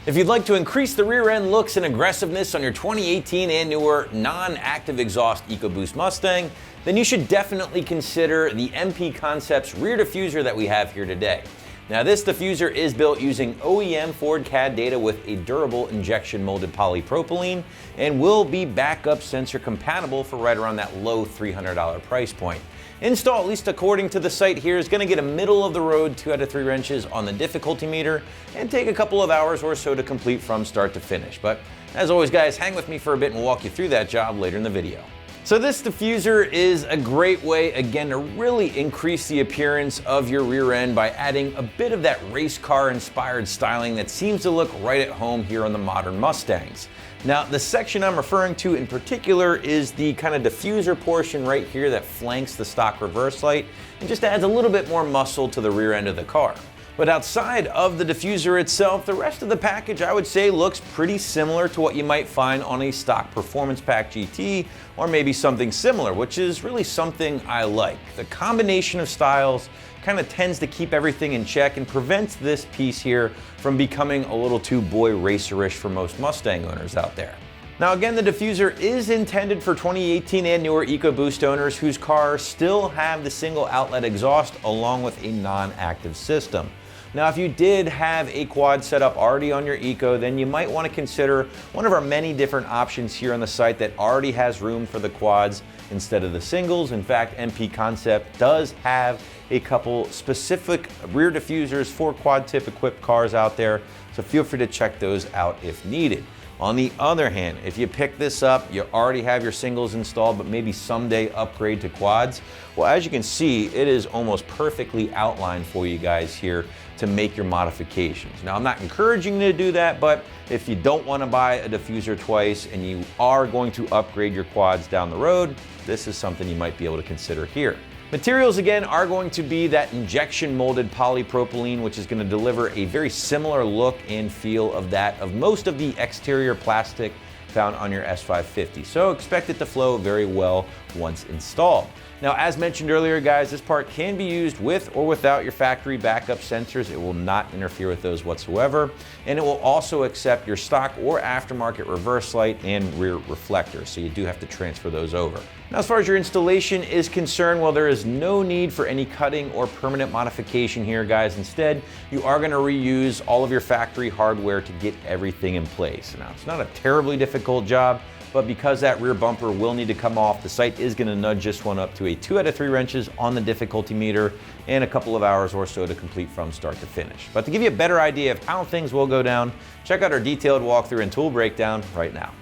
If you'd like to increase the rear end looks and aggressiveness on your 2018 and newer non-active exhaust EcoBoost Mustang, then you should definitely consider the MP Concepts rear diffuser that we have here today. Now this diffuser is built using OEM Ford CAD data with a durable injection molded polypropylene and will be backup sensor compatible for right around that low $300 price point. Install, at least according to the site here, is going to get a middle of the road 2 out of 3 wrenches on the difficulty meter and take a couple of hours or so to complete from start to finish. But as always guys, hang with me for a bit and we'll walk you through that job later in the video. So this diffuser is a great way, again, to really increase the appearance of your rear end by adding a bit of that race car inspired styling that seems to look right at home here on the modern Mustangs. Now, the section I'm referring to in particular is the kind of diffuser portion right here that flanks the stock reverse light and just adds a little bit more muscle to the rear end of the car. But outside of the diffuser itself, the rest of the package I would say looks pretty similar to what you might find on a stock Performance Pack GT or maybe something similar, which is really something I like. The combination of styles kind of tends to keep everything in check and prevents this piece here from becoming a little too boy racerish for most Mustang owners out there. Now again, the diffuser is intended for 2018 and newer EcoBoost owners whose cars still have the single outlet exhaust along with a non-active system. Now, if you did have a quad setup already on your Eco, then you might want to consider one of our many different options here on the site that already has room for the quads instead of the singles. In fact, MP Concept does have a couple specific rear diffusers for quad tip equipped cars out there, so feel free to check those out if needed. On the other hand, if you pick this up, you already have your singles installed, but maybe someday upgrade to quads, well, as you can see, it is almost perfectly outlined for you guys here to make your modifications. Now, I'm not encouraging you to do that, but if you don't want to buy a diffuser twice and you are going to upgrade your quads down the road, this is something you might be able to consider here. Materials again are going to be that injection molded polypropylene, which is going to deliver a very similar look and feel of that of most of the exterior plastic found on your S550. So expect it to flow very well once installed. Now, as mentioned earlier, guys, this part can be used with or without your factory backup sensors. It will not interfere with those whatsoever. And it will also accept your stock or aftermarket reverse light and rear reflector. So you do have to transfer those over. Now, as far as your installation is concerned, well, there is no need for any cutting or permanent modification here, guys. Instead, you are going to reuse all of your factory hardware to get everything in place. Now, it's not a terribly difficult job, but because that rear bumper will need to come off, the site is going to nudge this one up to a 2 out of 3 wrenches on the difficulty meter and a couple of hours or so to complete from start to finish. But to give you a better idea of how things will go down, check out our detailed walkthrough and tool breakdown right now.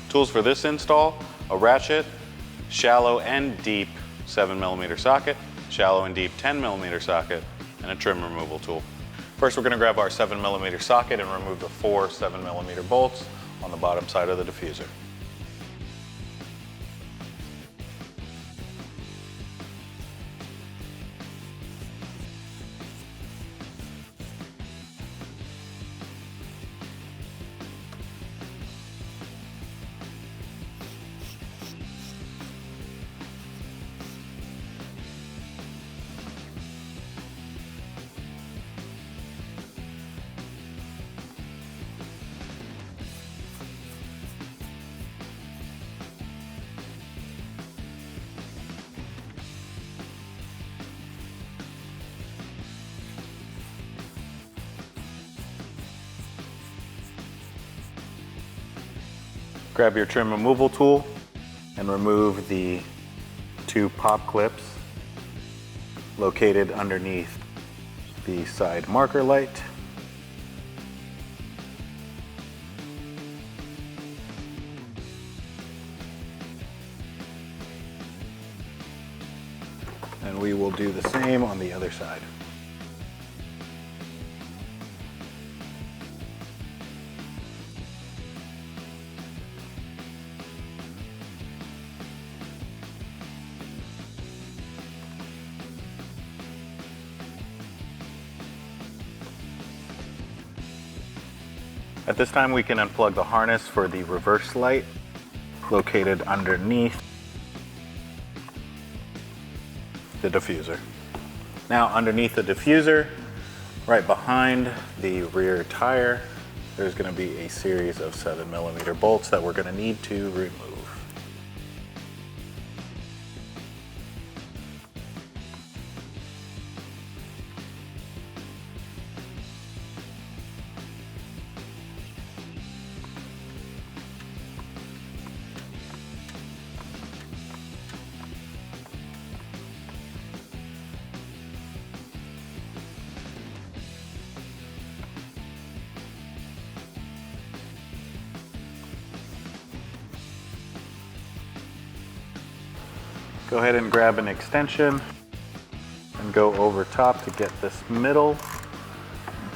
Tools for this install: a ratchet, shallow and deep 7mm socket, shallow and deep 10mm socket, and a trim removal tool. First, we're going to grab our 7mm socket and remove the 4 7mm bolts on the bottom side of the diffuser. Grab your trim removal tool and remove the 2 pop clips located underneath the side marker light. And we will do the same on the other side. At this time, we can unplug the harness for the reverse light located underneath the diffuser. Now, underneath the diffuser, right behind the rear tire, there's going to be a series of 7mm bolts that we're going to need to remove. Go ahead and grab an extension and go over top to get this middle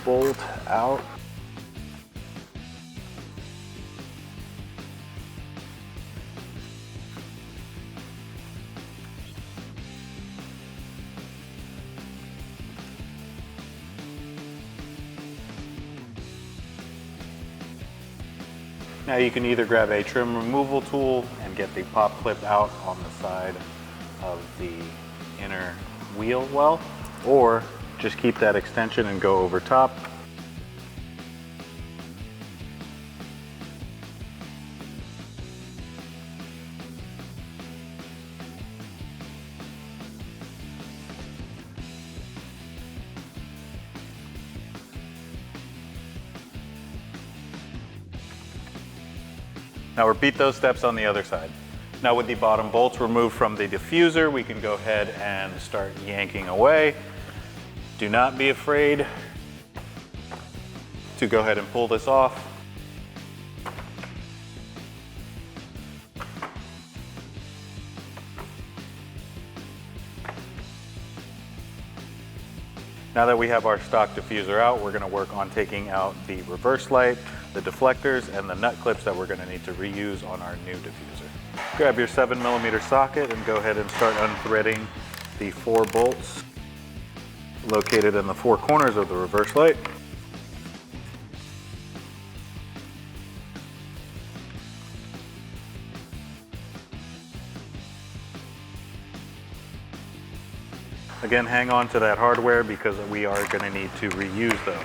bolt out. Now you can either grab a trim removal tool and get the pop clip out on the side of the inner wheel well, or just keep that extension and go over top. Now repeat those steps on the other side. Now with the bottom bolts removed from the diffuser, we can go ahead and start yanking away. Do not be afraid to go ahead and pull this off. Now that we have our stock diffuser out, we're going to work on taking out the reverse light, the deflectors, and the nut clips that we're going to need to reuse on our new diffuser. Grab your 7mm socket and go ahead and start unthreading the 4 bolts located in the 4 corners of the reverse light. Again, hang on to that hardware because we are going to need to reuse those.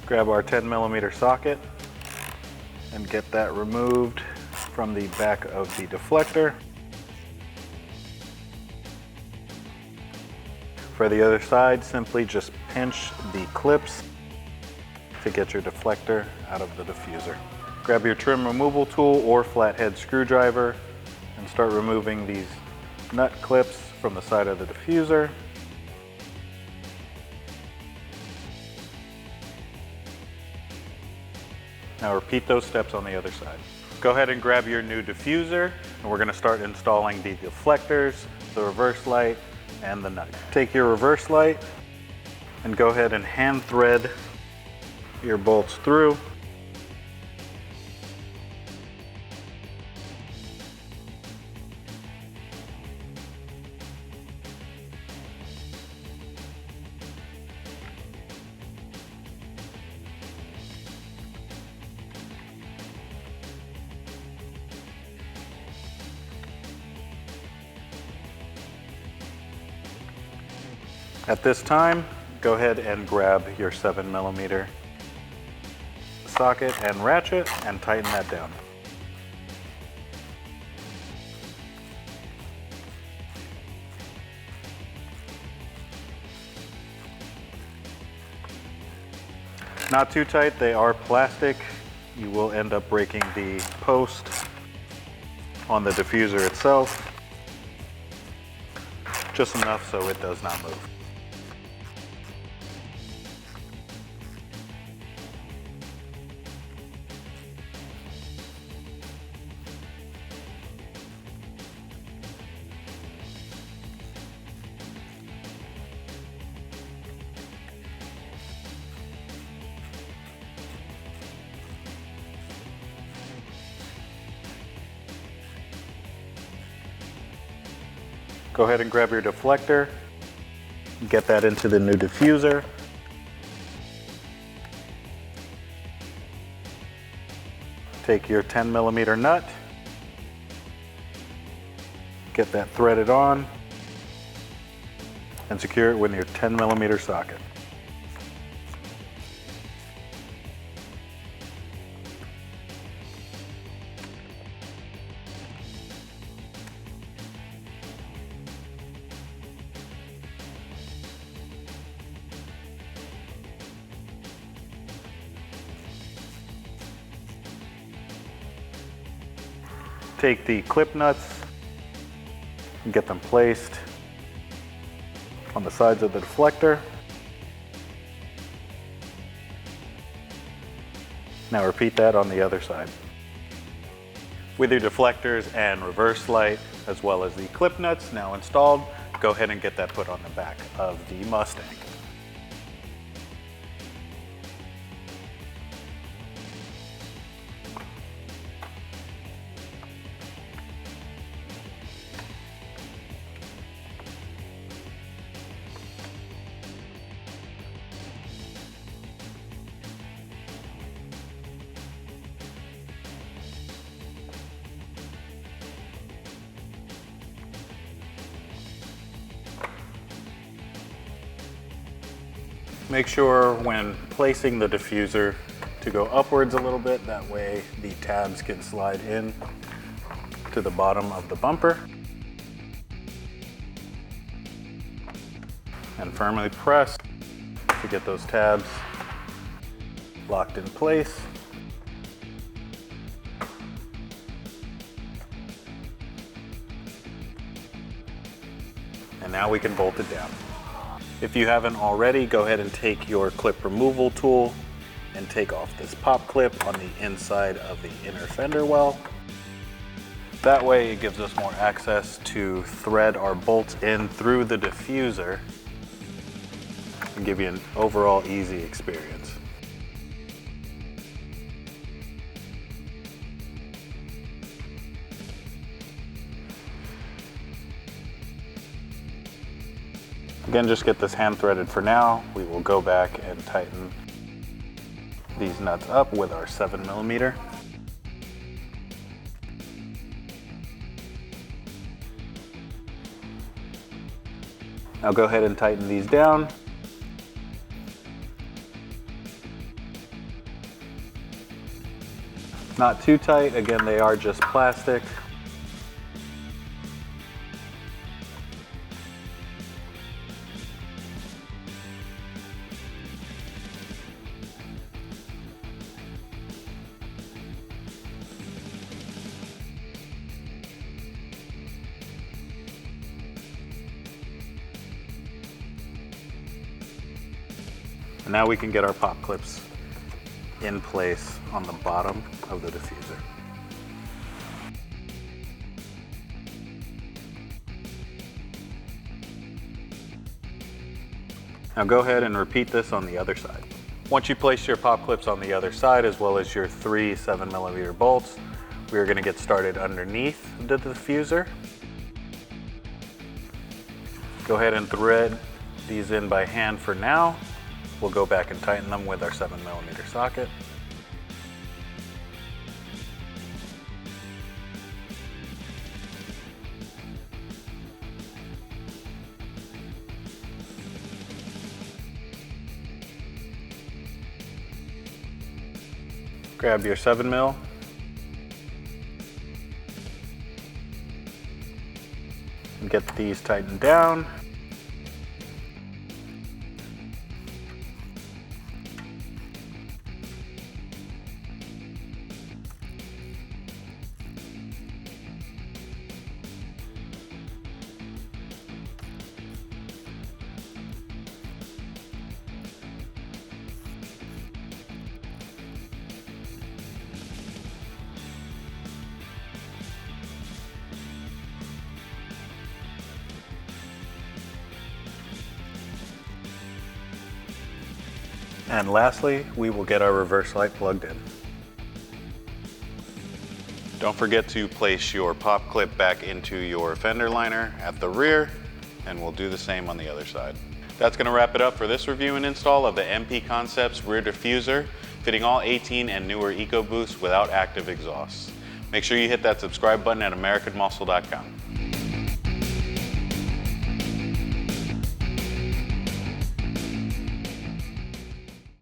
Grab our 10mm socket and get that removed from the back of the deflector. For the other side, simply just pinch the clips to get your deflector out of the diffuser. Grab your trim removal tool or flathead screwdriver and start removing these nut clips from the side of the diffuser. Now repeat those steps on the other side. Go ahead and grab your new diffuser, and we're going to start installing the deflectors, the reverse light, and the nut. Take your reverse light and go ahead and hand thread your bolts through. At this time, go ahead and grab your 7mm socket and ratchet and tighten that down. Not too tight, they are plastic. You will end up breaking the post on the diffuser itself. Just enough so it does not move. Go ahead and grab your deflector, get that into the new diffuser. Take your 10mm nut, get that threaded on, and secure it with your 10mm socket. Take the clip nuts and get them placed on the sides of the deflector. Now repeat that on the other side. With your deflectors and reverse light, as well as the clip nuts now installed, go ahead and get that put on the back of the Mustang. Make sure when placing the diffuser to go upwards a little bit, that way the tabs can slide in to the bottom of the bumper. And firmly press to get those tabs locked in place. And now we can bolt it down. If you haven't already, go ahead and take your clip removal tool and take off this pop clip on the inside of the inner fender well. That way it gives us more access to thread our bolts in through the diffuser and give you an overall easy experience. Again, just get this hand threaded for now. We will go back and tighten these nuts up with our 7mm. Now go ahead and tighten these down. Not too tight, again, they are just plastic. And now we can get our pop clips in place on the bottom of the diffuser. Now go ahead and repeat this on the other side. Once you place your pop clips on the other side, as well as your 3 7mm bolts, we are going to get started underneath the diffuser. Go ahead and thread these in by hand for now. We'll go back and tighten them with our 7mm socket. Grab your 7mm. And get these tightened down. And lastly, we will get our reverse light plugged in. Don't forget to place your pop clip back into your fender liner at the rear, and we'll do the same on the other side. That's gonna wrap it up for this review and install of the MP Concepts rear diffuser, fitting all 18 and newer EcoBoosts without active exhaust. Make sure you hit that subscribe button at AmericanMuscle.com.